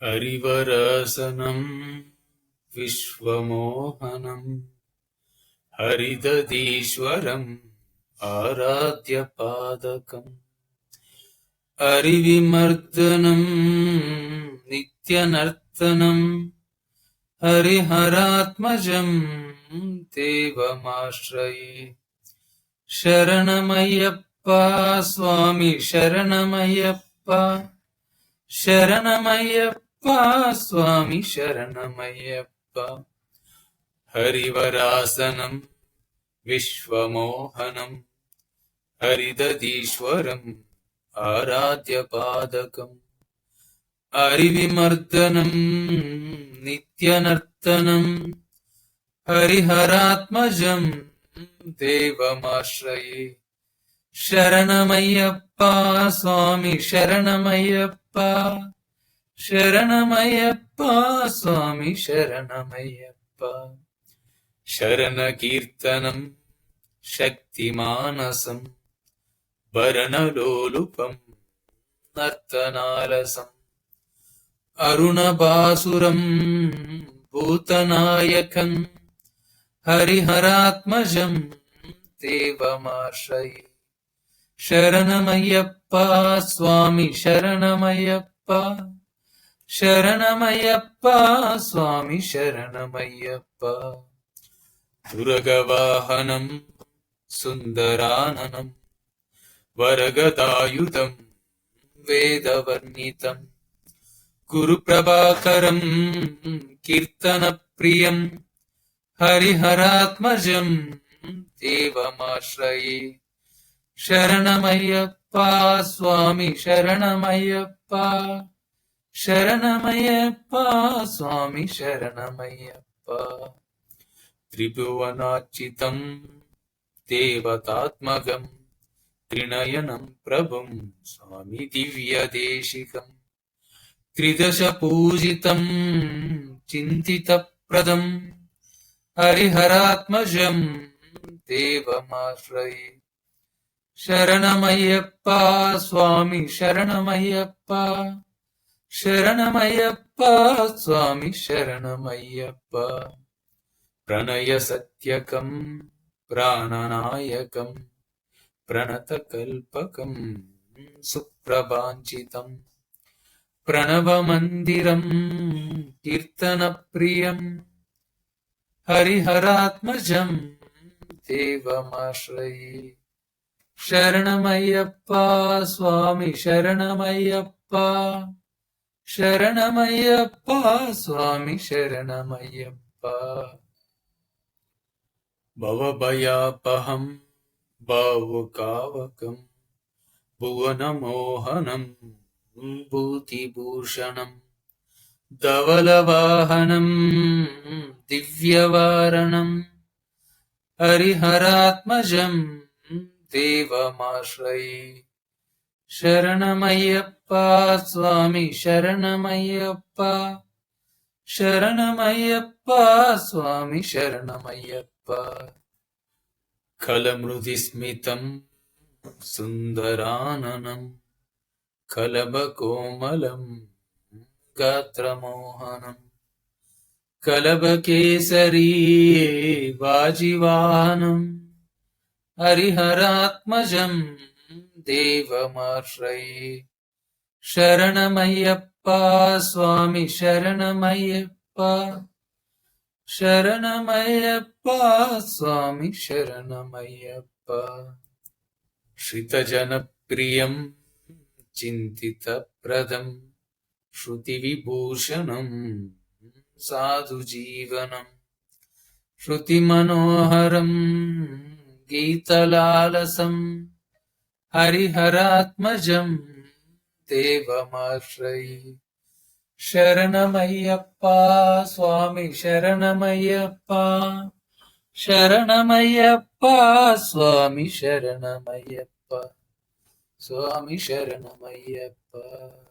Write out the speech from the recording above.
हरिवरासनं विश्वमोहनं हरिदधीश्वरम् आराध्यपादकम् हरिविमर्दनं नित्यनर्तनं हरिहरात्मजं देवमाश्रये। शरणमय्यप्पा स्वामी शरणमय्यप्पा, शरणमय्यप्पा स्वामी शरणमय्यप्पा। हरिवरासनं विश्वमोहनं हरिदधीश्वरम् आराध्यपादकम् हरिविमर्दनं नित्यनर्तनं हरिहरात्मजं देवमाश्रये। शरणमय्यप्पा स्वामी शरणमय्यप्पा, शरणमय्यप्पा स्वामी शरणमय्यप्पा। शरणकीर्तनं शक्तिमानसं वरणलोलुपं नर्तनालसम् अरुणबासुरं भूतनायकं हरिहरात्मजं देवमाश्रये। शरणमय्यप्पा स्वामी शरणमय्यप्पा, शरणमय्यप्पा स्वामी शरणमय्यप्पा। तुरगवाहनं सुन्दराननं वरगदायुधं वेदवर्णितं गुरुप्रभाकरं कीर्तनप्रियं हरिहरात्मजं देवमाश्रये। शरणमय्यप्पा स्वामी शरणमय्यप्पा, शरणमय्यप्पा स्वामी शरणमय्यप्पा। त्रिभुवनार्चितं देवतात्मकं त्रिनयनं प्रभुं स्वामी दिव्यदेशिकम् त्रिदशपूजितं चिन्तितप्रदं हरिहरात्मजं देवमाश्रये। शरणमय्यप्पा स्वामी शरणमय्यप्पा, शरणमय्यप्पा स्वामी शरणमय्यप्पा। प्रणयसत्यकं प्राणनायकं प्रणतकल्पकं सुप्रभाञ्चितं प्रणवमन्दिरं कीर्तनप्रियं हरिहरात्मजं देवमाश्रये। शरणमय्यप्पा स्वामी शरणमय्यप्पा, शरणमय्यप्पा स्वामी शरणमय्यप्पा। भवभयापहं भावुकावकं भुवनमोहनं भूतिभूषणं धवलवाहनं दिव्यवारणं हरिहरात्मजं देवमाश्रये। शरणमय्यप्पा स्वामी शरणमय्यप्पा, शरणमय्यप्पा स्वामी शरणमय्यप्पा। खलमृदिस्मितं सुन्दराननं कलभकोमलं गात्रमोहनं कलभकेसरी वाजिवाहनं हरिहरात्मजं देवमाश्रये। शरणमय्यप्पा स्वामी शरणमय्यप्पा, शरणमय्यप्पा स्वामी शरणमय्यप्पा। श्रितजनप्रियं चिन्तितप्रदं श्रुतिविभूषणं साधुजीवनं श्रुतिमनोहरं गीतलालसं हरिहरात्मजं देवमाश्रये। शरणमय्यप्पा स्वामी शरणमय्यप्पा, शरणमय्यप्पा स्वामी शरणमय्यप्पा, स्वामी शरणमय्यप्पा।